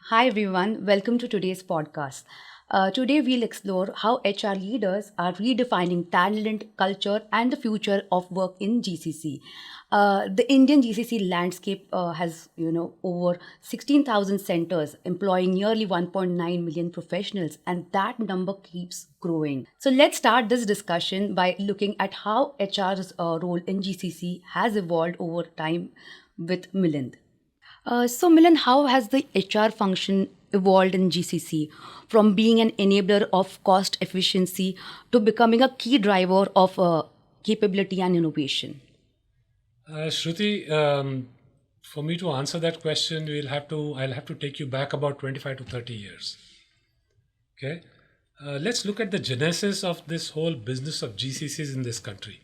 Hi everyone, welcome to today's podcast. Today we'll explore how HR leaders are redefining talent, culture, and the future of work in GCC. The Indian GCC landscape has, over 16,000 centers employing nearly 1.9 million professionals, and that number keeps growing. So let's start this discussion by looking at how HR's role in GCC has evolved over time with Milind. So, Milan, how has the HR function evolved in GCC from being an enabler of cost efficiency to becoming a key driver of capability and innovation? Shruti, for me to answer that question, I'll have to take you back about 25 to 30 years. Okay, let's look at the genesis of this whole business of GCCs in this country.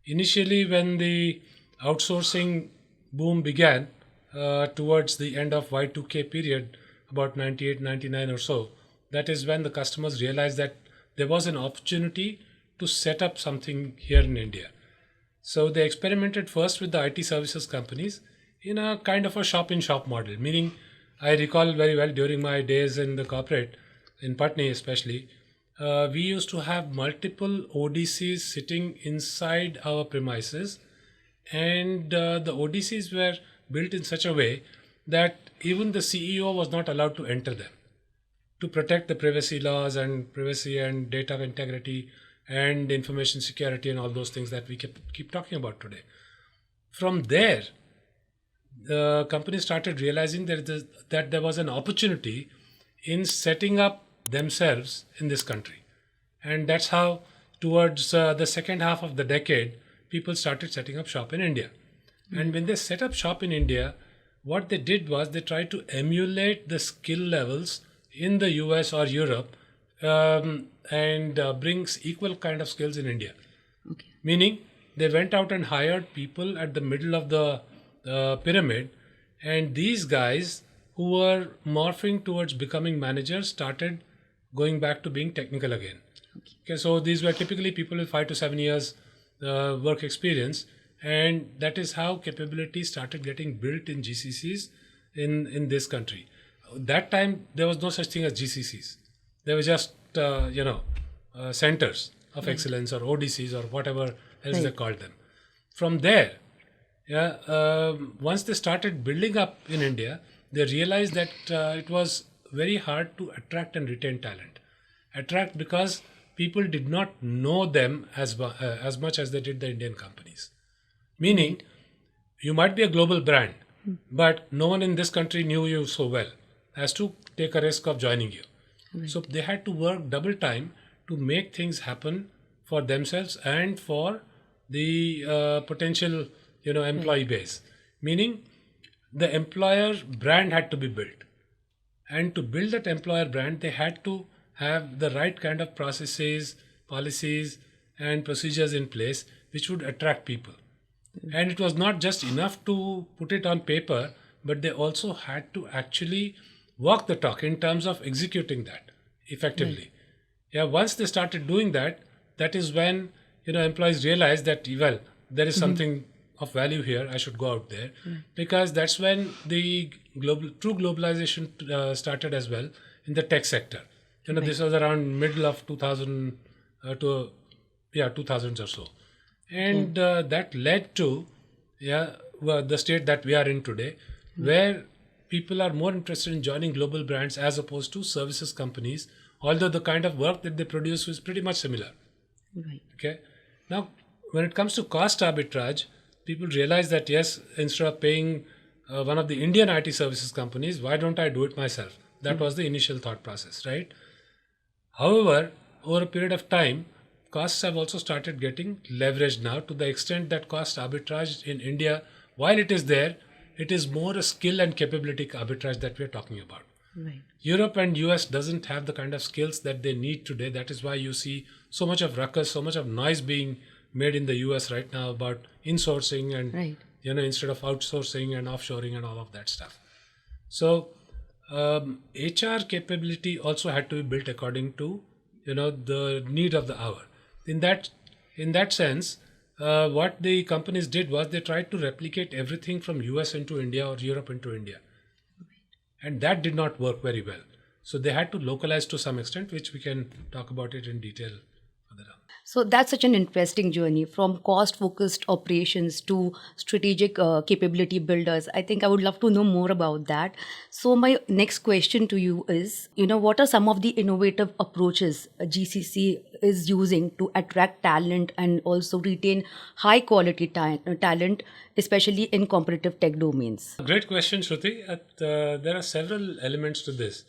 Initially, when the outsourcing boom began towards the end of Y2K period, about 98, 99 or so, that is when the customers realized that there was an opportunity to set up something here in India. So they experimented first with the IT services companies in a kind of a shop-in-shop model, meaning I recall very well during my days in the corporate, in Putney especially, we used to have multiple ODCs sitting inside our premises, and the ODCs were built in such a way that even the CEO was not allowed to enter them to protect the privacy laws and privacy and data integrity and information security and all those things that we keep talking about today. From there, the company started realizing that there was an opportunity in setting up themselves in this country. And that's how, towards the second half of the decade, people started setting up shop in India. And when they set up shop in India, what they did was they tried to emulate the skill levels in the US or Europe and brings equal kind of skills in India. Okay. Meaning they went out and hired people at the middle of the pyramid, and these guys who were morphing towards becoming managers started going back to being technical again. Okay, so these were typically people with 5 to 7 years work experience, and that is how capability started getting built in GCCs in this country. That time there was no such thing as GCCs. They were just centers of excellence or ODCs or whatever else they called them. From there, once they started building up in India, they realized that it was very hard to attract and retain talent. Attract because people did not know them as much as they did the Indian companies. Meaning, you might be a global brand, but no one in this country knew you so well as to take a risk of joining you. Right. So they had to work double time to make things happen for themselves and for the potential, employee base. Meaning, the employer brand had to be built. And to build that employer brand, they had to have the right kind of processes, policies, and procedures in place which would attract people. And it was not just enough to put it on paper, but they also had to actually walk the talk in terms of executing that effectively. Once they started doing that, that is when employees realized that, well, there is something of value here, I should go out there, because that's when the true globalization started as well in the tech sector. This was around middle of 2000 2000s or so. And that led to the state that we are in today, where people are more interested in joining global brands as opposed to services companies, although the kind of work that they produce is pretty much similar. Right. Okay. Now, when it comes to cost arbitrage, people realize that yes, instead of paying one of the Indian IT services companies, why don't I do it myself? That was the initial thought process, right? However, over a period of time, costs have also started getting leveraged now to the extent that cost arbitrage in India, while it is there, it is more a skill and capability arbitrage that we are talking about. Right. Europe and US doesn't have the kind of skills that they need today. That is why you see so much of ruckus, so much of noise being made in the US right now about insourcing and instead of outsourcing and offshoring and all of that stuff. So HR capability also had to be built according to the need of the hour. In that sense, what the companies did was they tried to replicate everything from US into India or Europe into India. and that did not work very well. So they had to localize to some extent, which we can talk about it in detail further on. So that's such an interesting journey from cost-focused operations to strategic capability builders. I think I would love to know more about that. So my next question to you is, what are some of the innovative approaches a GCC is using to attract talent and also retain high-quality talent, especially in competitive tech domains? Great question, Shruti. There are several elements to this.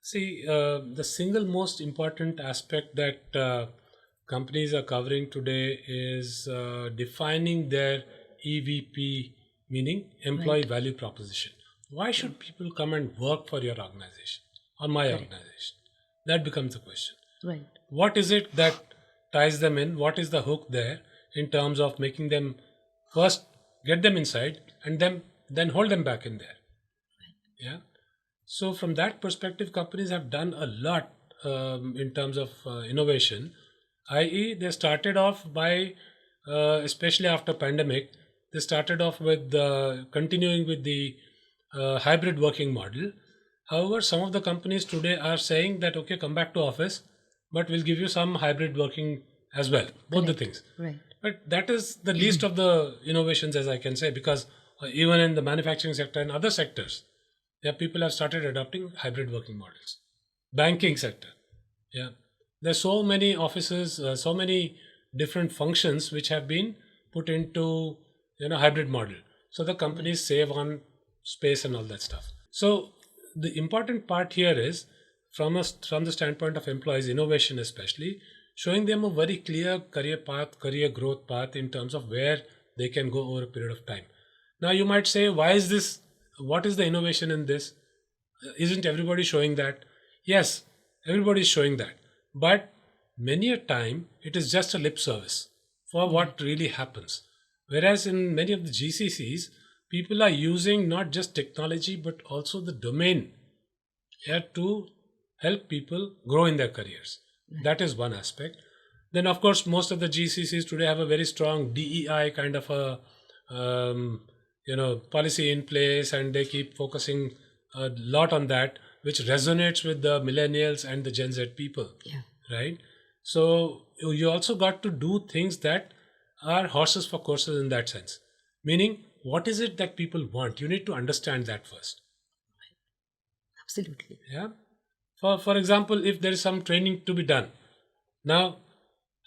See, the single most important aspect that companies are covering today is defining their EVP, meaning employee value proposition. Why should people come and work for your organization or my organization? That becomes the question. Right. What is it that ties them in? What is the hook there in terms of making them first get them inside and then hold them back in there? Yeah. So from that perspective, companies have done a lot in terms of innovation. I.e., they started off by, especially after pandemic, they started off with continuing with the hybrid working model. However, some of the companies today are saying that, okay, come back to office, but we'll give you some hybrid working as well, both the things. Right. But that is the least of the innovations, as I can say, because even in the manufacturing sector and other sectors, people have started adopting hybrid working models. Banking sector, there's so many offices, so many different functions which have been put into hybrid model. So the companies save on space and all that stuff. So the important part here is from the standpoint of employees, innovation especially, showing them a very clear career path, career growth path in terms of where they can go over a period of time. Now you might say, why is this? What is the innovation in this? Isn't everybody showing that? Yes, everybody is showing that. But many a time, it is just a lip service for what really happens. Whereas in many of the GCCs, people are using not just technology, but also the domain to help people grow in their careers. That is one aspect. Then, of course, most of the GCCs today have a very strong DEI kind of a policy in place, and they keep focusing a lot on that, which resonates with the millennials and the Gen Z people, right? So you also got to do things that are horses for courses in that sense. Meaning, what is it that people want? You need to understand that first. Absolutely. Yeah. For example, if there is some training to be done, now,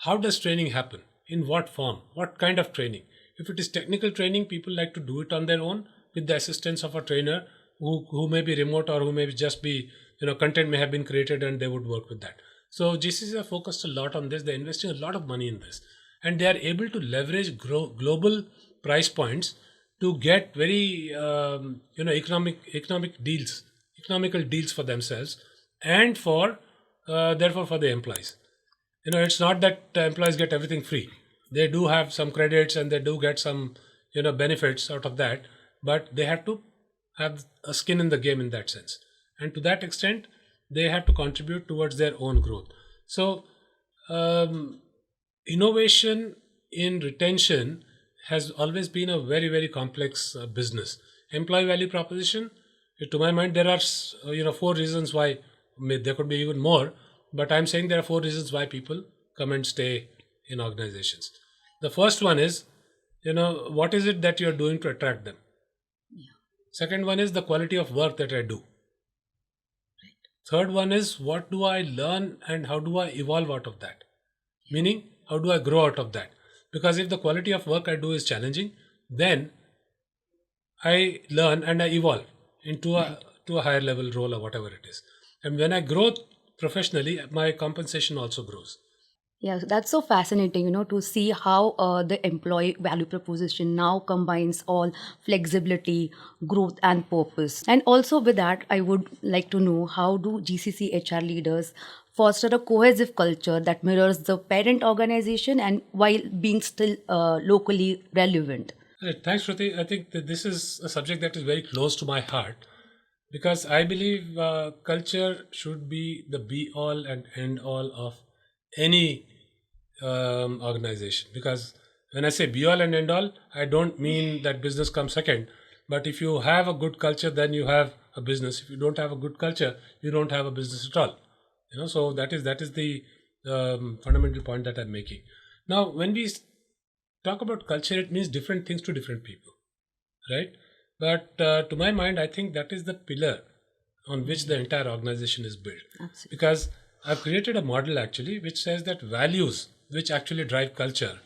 how does training happen? In what form? What kind of training? If it is technical training, people like to do it on their own with the assistance of a trainer who may be remote or who may just be, content may have been created and they would work with that. So GCCs are focused a lot on this. They're investing a lot of money in this. And they are able to leverage global price points to get very, economical deals for themselves and therefore for the employees. It's not that employees get everything free. They do have some credits and they do get some, benefits out of that, but they have to have a skin in the game in that sense. And to that extent, they have to contribute towards their own growth. So, innovation in retention has always been a very, very complex business. Employee value proposition, to my mind, there are, 4 reasons why. There could be even more, but I'm saying there are 4 reasons why people come and stay in organizations. The first one is, what is it that you're doing to attract them? Second one is the quality of work that I do. Third one is, what do I learn and how do I evolve out of that? Meaning, how do I grow out of that? Because if the quality of work I do is challenging, then I learn and I evolve into a higher level role or whatever it is. And when I grow professionally, my compensation also grows. Yeah, that's so fascinating, to see how the employee value proposition now combines all flexibility, growth, and purpose. And also with that, I would like to know, how do GCC HR leaders foster a cohesive culture that mirrors the parent organization and while being still locally relevant? Right. Thanks, Shruti. I think that this is a subject that is very close to my heart, because I believe culture should be the be-all and end-all of any organization. Because when I say be-all and end-all, I don't mean that business comes second. But if you have a good culture, then you have a business. If you don't have a good culture, you don't have a business at all. So that is the fundamental point that I'm making. Now, when we talk about culture, it means different things to different people, right? But to my mind, I think that is the pillar on which the entire organization is built. Absolutely. Because I've created a model actually which says that values which actually drive culture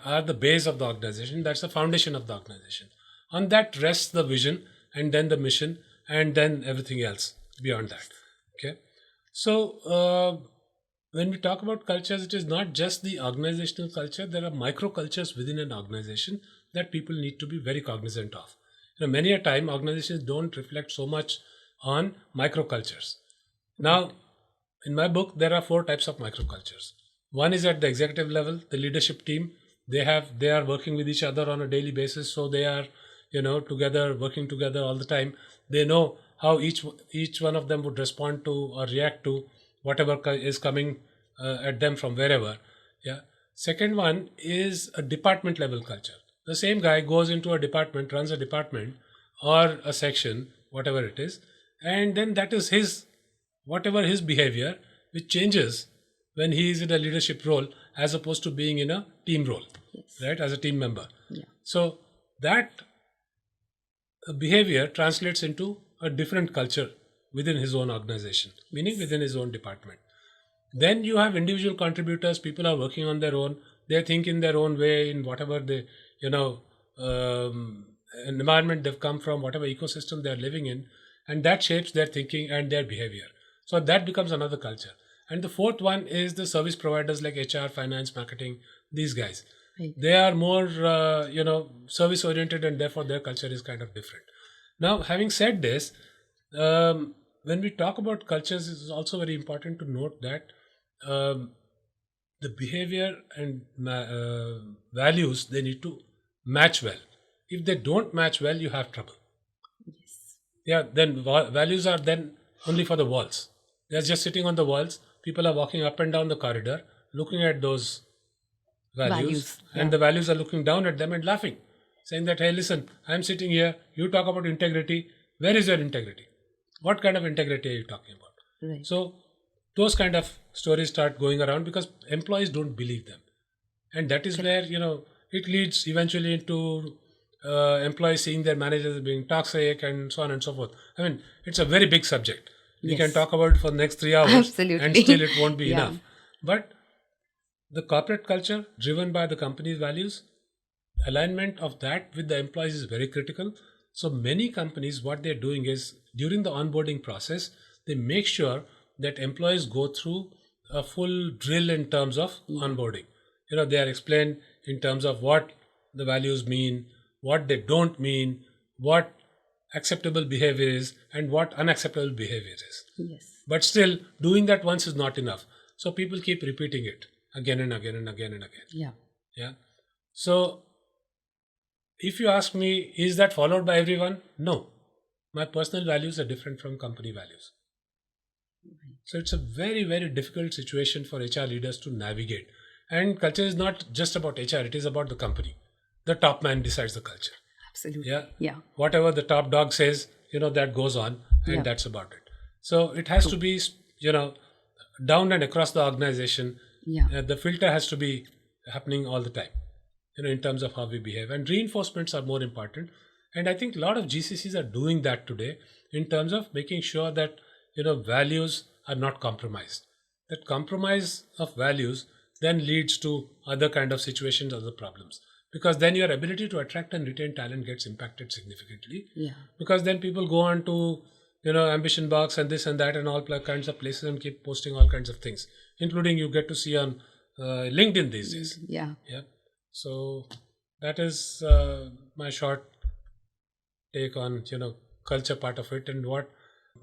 are the base of the organization. That's the foundation of the organization. On that rests the vision, and then the mission, and then everything else beyond that. Okay. So when we talk about cultures, it is not just the organizational culture. There are micro cultures within an organization that people need to be very cognizant of. Many a time organizations don't reflect so much on microcultures. Now, in my book, there are 4 types of microcultures. One is at the executive level, the leadership team. They are working with each other on a daily basis, so they are, together, working together all the time. They know how each one of them would respond to or react to whatever is coming at them from wherever. Yeah. Second one is a department level culture. The same guy goes into a department, runs a department or a section, whatever it is, and then that is his behavior, which changes when he is in a leadership role as opposed to being in a team role, right, as a team member. Yeah. So that behavior translates into a different culture within his own organization, meaning within his own department. Then you have individual contributors. People are working on their own. They think in their own way in whatever they, environment they've come from, whatever ecosystem they're living in, and that shapes their thinking and their behavior. So that becomes another culture. And the fourth one is the service providers like HR, finance, marketing, these guys. Right. They are more, service oriented, and therefore their culture is kind of different. Now, having said this, when we talk about cultures, it is also very important to note that the behavior and values, they need to match well. If they don't match well, you have trouble. Yes. Yeah, then values are then only for the walls. They're just sitting on the walls. People are walking up and down the corridor, looking at those values. And the values are looking down at them and laughing, saying that, hey, listen, I'm sitting here, you talk about integrity. Where is your integrity? What kind of integrity are you talking about? Right. So those kind of stories start going around because employees don't believe them. And that is where, it leads eventually into employees seeing their managers as being toxic and so on and so forth. I mean, it's a very big subject. We can talk about it for the next 3 hours. Absolutely. And still it won't be enough. But the corporate culture driven by the company's values, alignment of that with the employees is very critical. So many companies, what they're doing is during the onboarding process, they make sure that employees go through a full drill in terms of onboarding. They are explained in terms of what the values mean, what they don't mean, what acceptable behavior is, and what unacceptable behavior is. Yes. But still, doing that once is not enough. So people keep repeating it again and again and again and again. Yeah. So if you ask me, is that followed by everyone? No. My personal values are different from company values. So it's a very, very difficult situation for HR leaders to navigate. And culture is not just about HR, it is about the company. The top man decides the culture. Absolutely. Yeah. Whatever the top dog says, that goes on, and that's about it. So it has to be, down and across the organization. The filter has to be happening all the time, in terms of how we behave. And reinforcements are more important. And I think a lot of GCCs are doing that today in terms of making sure that, values are not compromised. That compromise of values then leads to other kind of situations, other problems. Because then your ability to attract and retain talent gets impacted significantly. Yeah. Because then people go on to, Ambition Box and this and that and all kinds of places and keep posting all kinds of things, including you get to see on LinkedIn these days. Yeah. So that is my short take on, culture part of it and what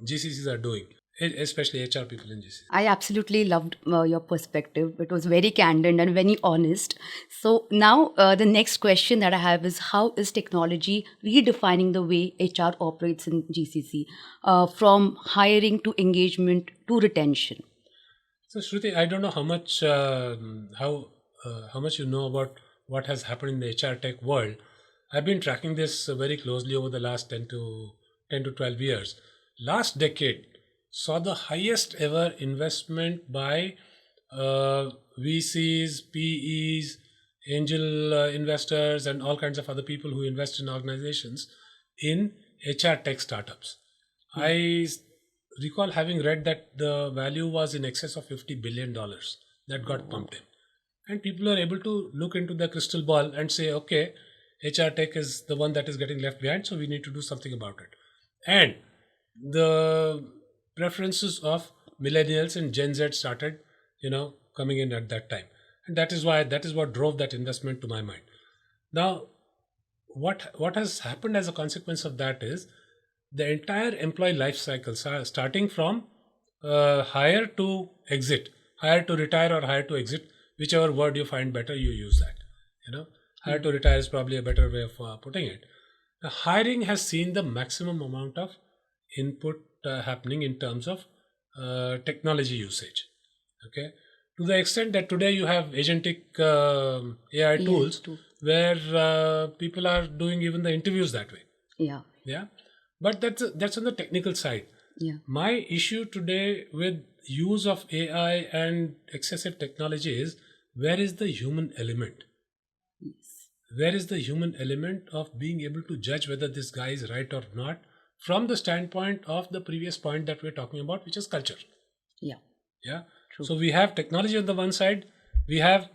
GCCs are doing, especially HR people in GCCs. I absolutely loved your perspective. It was very candid and very honest. So now the next question that I have is, how is technology redefining the way HR operates in GCC, from hiring to engagement to retention? So Shruti, I don't know how much you know about what has happened in the HR tech world. I've been tracking this very closely over the last 10 to 10 to 12 years. Last decade saw the highest ever investment by VCs, PEs, angel investors, and all kinds of other people who invest in organizations in HR tech startups. I recall having read that the value was in excess of $50 billion that got pumped in. And people are able to look into the crystal ball and say, okay, HR tech is the one that is getting left behind, so we need to do something about it. And the preferences of millennials and Gen Z started, coming in at that time. And that is what drove that investment to my mind. Now, what has happened as a consequence of that is the entire employee life cycle, starting from hire to exit, hire to retire or hire to exit, whichever word you find better, you use that. Hire to retire is probably a better way of putting it. The hiring has seen the maximum amount of input happening in terms of technology usage. Okay, to the extent that today you have agentic AI tools where people are doing even the interviews that way. Yeah. But that's on the technical side. My issue today with use of AI and excessive technology is, where is the human element? Where is the human element of being able to judge whether this guy is right or not from the standpoint of the previous point that we're talking about, which is culture? Yeah. True. So we have technology on the one side, we have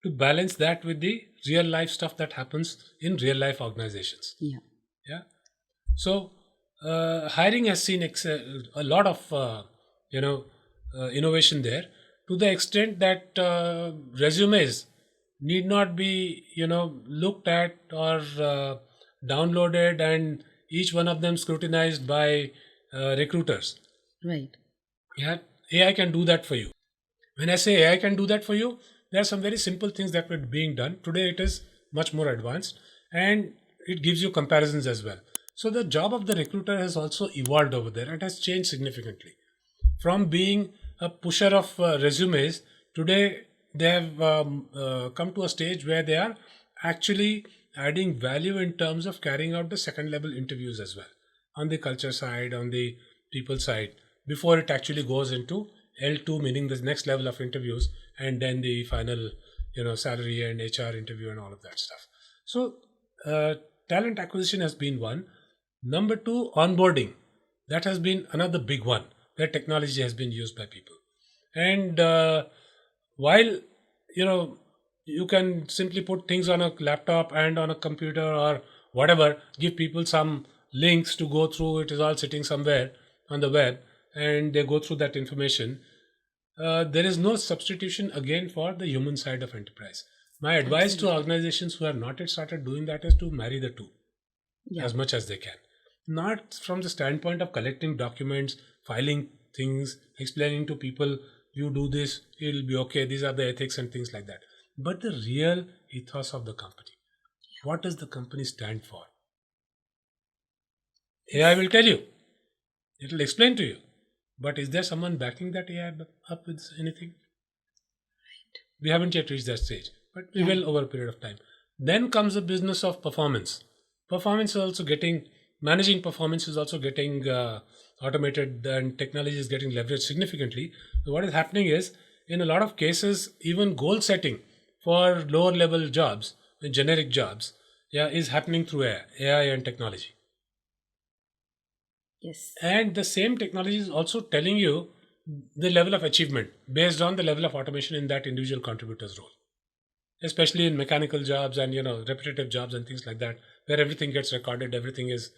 to balance that with the real life stuff that happens in real life organizations. Yeah. So hiring has seen a lot of innovation there, to the extent that resumes need not be looked at or downloaded and each one of them scrutinized by recruiters. Right. Yeah, AI can do that for you. When I say AI can do that for you, there are some very simple things that were being done. Today it is much more advanced and it gives you comparisons as well. So the job of the recruiter has also evolved over there and has changed significantly. From being a pusher of resumes, today they have come to a stage where they are actually adding value in terms of carrying out the second level interviews as well, on the culture side, on the people side, before it actually goes into L2, meaning the next level of interviews, and then the final salary and HR interview and all of that stuff. So talent acquisition has been one. Number two, onboarding. That has been another big one where technology has been used by people. And while you can simply put things on a laptop and on a computer or whatever, give people some links to go through, it is all sitting somewhere on the web and they go through that information. There is no substitution again for the human side of enterprise. My advice to organizations who have not yet started doing that is to marry the two as much as they can. Not from the standpoint of collecting documents, filing things, explaining to people, you do this, it'll be okay, these are the ethics and things like that. But the real ethos of the company. What does the company stand for? AI will tell you. It will explain to you. But is there someone backing that AI up with anything? Right. We haven't yet reached that stage, but we will over a period of time. Then comes the business of performance. Managing performance is also getting automated, and technology is getting leveraged significantly. So what is happening is, in a lot of cases, even goal setting for lower level jobs, generic jobs, is happening through AI and technology. Yes. And the same technology is also telling you the level of achievement based on the level of automation in that individual contributor's role, especially in mechanical jobs and repetitive jobs and things like that, where everything gets recorded, everything is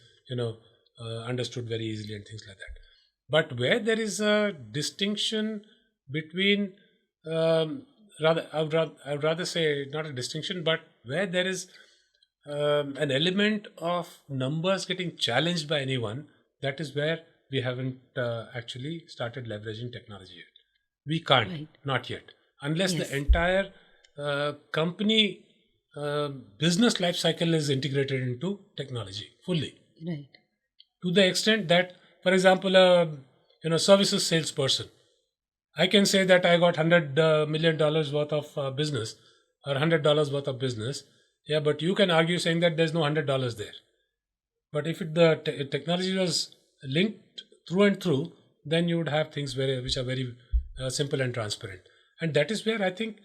understood very easily and things like that. But where there is a distinction between I would rather say not a distinction, but where there is an element of numbers getting challenged by anyone, that is where we haven't actually started leveraging technology yet. We can't, not yet, unless the entire company business life cycle is integrated into technology fully. Right. To the extent that, for example, a services salesperson, I can say that I got $100 million worth of business or $100 worth of business. Yeah, but you can argue saying that there's no $100 there. But if the technology was linked through and through, then you would have things which are very simple and transparent. And that is where I think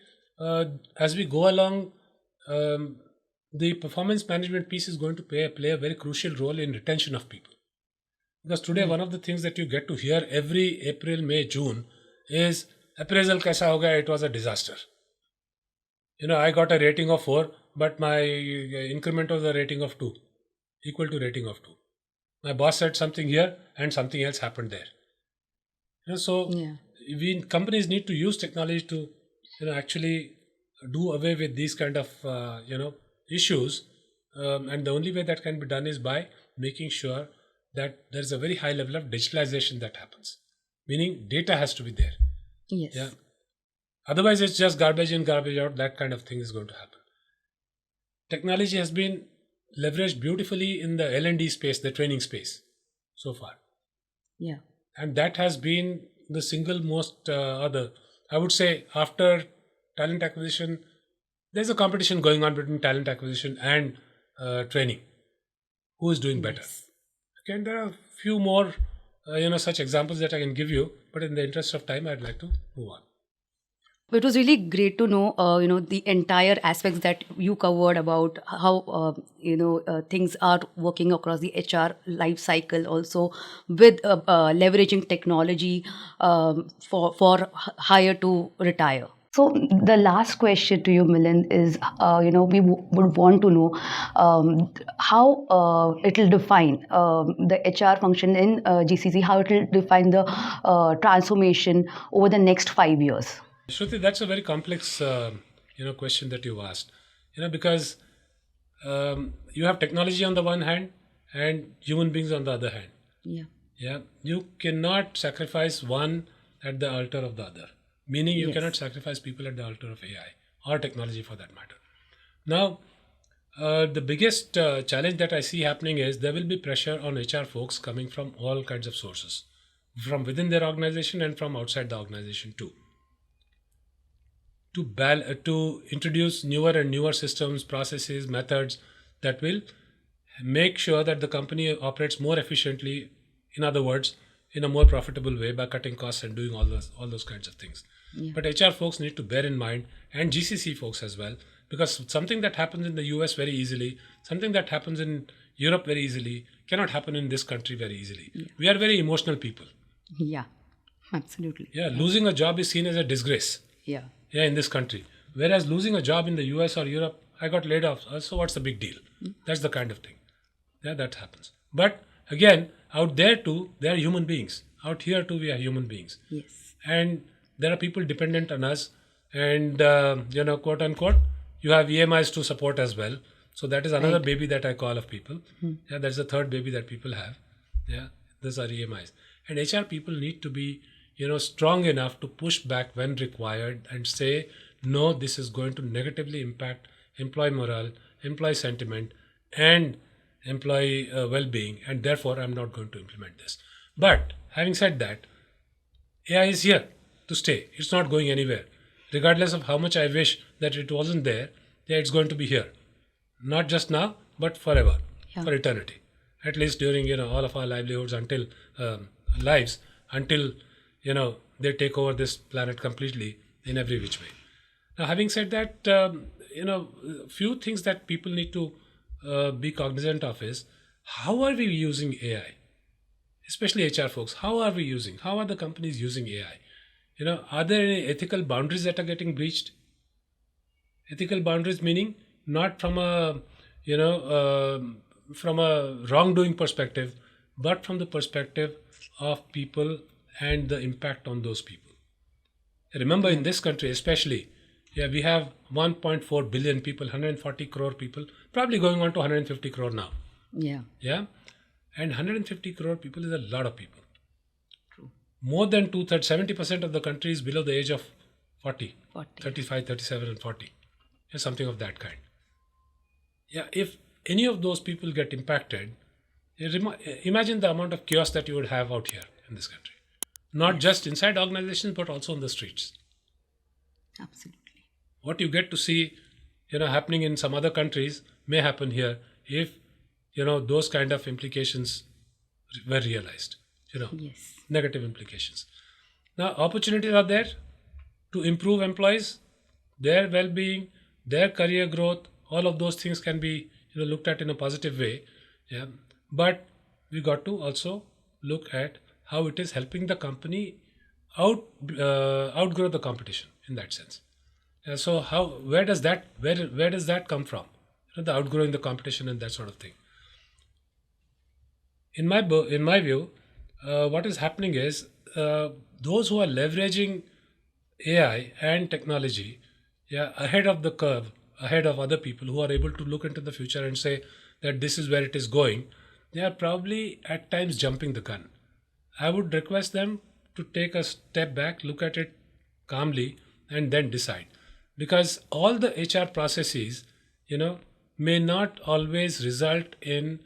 as we go along, the performance management piece is going to play a very crucial role in retention of people. Because today, one of the things that you get to hear every April, May, June is appraisal kaisa ho gaya, it was a disaster. I got a rating of 4, but my increment was a rating of 2, equal to rating of 2. My boss said something here and something else happened there. Companies need to use technology to actually do away with these kind of issues, and the only way that can be done is by making sure that there's a very high level of digitalization that happens, meaning data has to be there. Yes. Yeah. Otherwise, it's just garbage in, garbage out. That kind of thing is going to happen. Technology has been leveraged beautifully in the L&D space, the training space, so far. Yeah. And that has been the single most I would say, after talent acquisition, there's a competition going on between talent acquisition and training. Who is doing better? Okay, and there are a few more, such examples that I can give you. But in the interest of time, I'd like to move on. It was really great to know, the entire aspects that you covered about how, things are working across the HR life cycle, also with leveraging technology for hire to retire. So the last question to you, Milind, is, we would want to know how it will define the HR function in GCC, how it will define the transformation over the next 5 years. Shruti, that's a very complex, question that you've asked. Because you have technology on the one hand and human beings on the other hand. Yeah. Yeah. You cannot sacrifice one at the altar of the other. Meaning you cannot sacrifice people at the altar of AI or technology for that matter. Now, the biggest challenge that I see happening is there will be pressure on HR folks coming from all kinds of sources, from within their organization and from outside the organization too. To introduce newer and newer systems, processes, methods that will make sure that the company operates more efficiently, in other words, in a more profitable way by cutting costs and doing all those kinds of things. Yeah. But HR folks need to bear in mind, and GCC folks as well, because something that happens in the US very easily, something that happens in Europe very easily, cannot happen in this country very easily. Yeah. We are very emotional people. Yeah, absolutely. Yeah, losing a job is seen as a disgrace. Yeah. Yeah, in this country. Whereas losing a job in the US or Europe, I got laid off. So what's the big deal? That's the kind of thing. Yeah, that happens. But again, out there too, they are human beings. Out here too, we are human beings. Yes. And there are people dependent on us. And, quote unquote, you have EMIs to support as well. So that is another baby that I call of people. Yeah, that's the third baby that people have. Yeah, those are EMIs. And HR people need to be strong enough to push back when required and say, no, this is going to negatively impact employee morale, employee sentiment, and employee well-being, and therefore I'm not going to implement this. But having said that, AI is here to stay. It's not going anywhere. Regardless of how much I wish that it wasn't there, yeah, it's going to be here. Not just now, but forever, for eternity. At least during all of our livelihoods until they take over this planet completely in every which way. Now, having said that, few things that people need to be cognizant of is, how are we using AI? Especially HR folks, how are the companies using AI? Are there any ethical boundaries that are getting breached? Ethical boundaries meaning not from a wrongdoing perspective, but from the perspective of people and the impact on those people. Remember, in this country especially, we have 1.4 billion people, 140 crore people, probably going on to 150 crore now. Yeah. And 150 crore people is a lot of people. True. More than 70% of the country is below the age of 40. 35, 37 and 40. Something of that kind. Yeah, if any of those people get impacted, imagine the amount of chaos that you would have out here in this country. Not just inside organizations, but also on the streets. Absolutely. What you get to see, happening in some other countries may happen here if those kind of implications were realized, Yes. negative implications. Now, opportunities are there to improve employees, their well-being, their career growth. All of those things can be looked at in a positive way. Yeah, but we got to also look at how it is helping the company outgrow the competition in that sense. So where does that come from? The outgrowing the competition and that sort of thing. In my view, what is happening is those who are leveraging AI and technology, ahead of the curve, ahead of other people who are able to look into the future and say that this is where it is going, they are probably at times jumping the gun. I would request them to take a step back, look at it calmly, and then decide. Because all the HR processes, may not always result in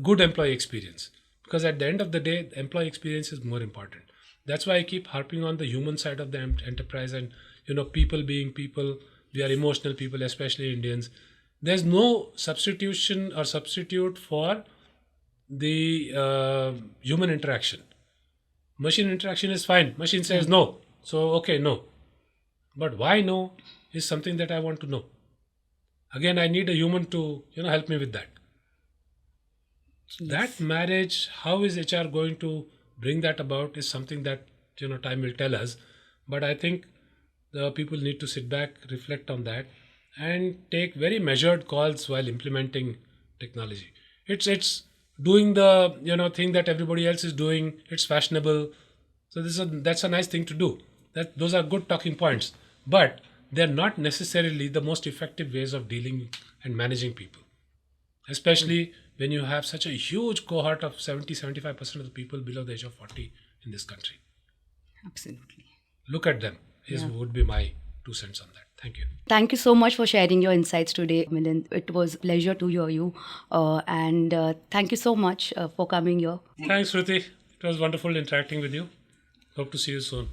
good employee experience. Because at the end of the day, the employee experience is more important. That's why I keep harping on the human side of the enterprise and, people being people. We are emotional people, especially Indians. There's no substitution or substitute for the human interaction. Machine interaction is fine. Machine says no. So, okay, no. But why no is something that I want to know. Again, I need a human to, help me with that. Yes. That marriage, how is HR going to bring that about is something that, time will tell us. But I think the people need to sit back, reflect on that, and take very measured calls while implementing technology. It's doing the thing that everybody else is doing. It's fashionable. So that's a nice thing to do. Those are good talking points, but they're not necessarily the most effective ways of dealing and managing people, especially when you have such a huge cohort of 70-75% of the people below the age of 40 in this country. Absolutely. Look at them would be my 2 cents on that. Thank you. Thank you so much for sharing your insights today, Milind. It was a pleasure to hear you. And thank you so much for coming here. Thanks, Shruti. It was wonderful interacting with you. Hope to see you soon.